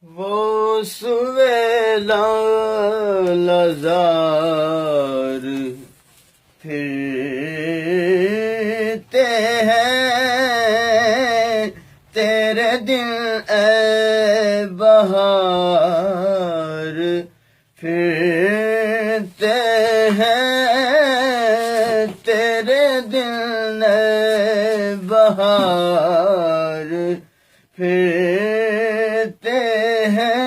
وہ سویلا لزار پھرتے ہیں تیرے دل اے بہار پھرتے ہیں تیرے دل اے بہار پھرتے ہیں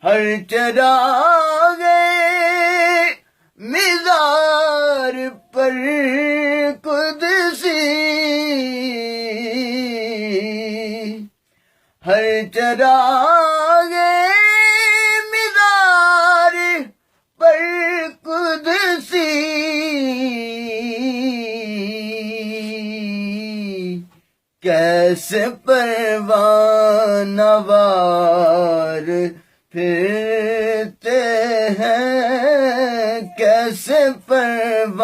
ہر چراغ مزار پر قدسی ہر چراغ مزار پر قدسی کیسے پروانہ وار پھرتے ہیں کیسے پروانہ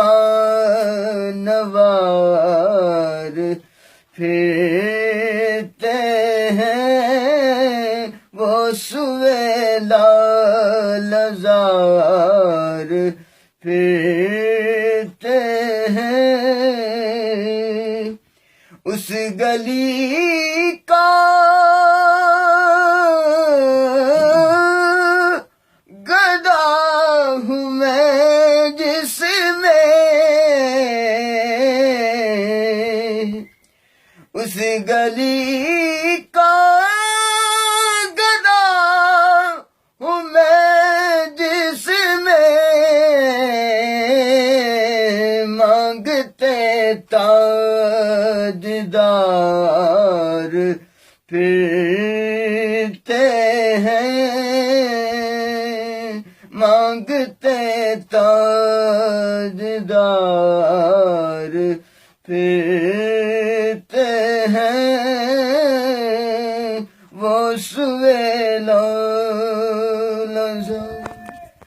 وار پھرتے ہیں وہ سویلا لزار پھرتے ہیں اس گلی کا گدا ہوں میں جس میں اس گلی کا گدا ہوں میں جس میں مانگتے تاجدار پھرتے ہیں مانگتے تاجدار پھرتے ہیں وہ سوے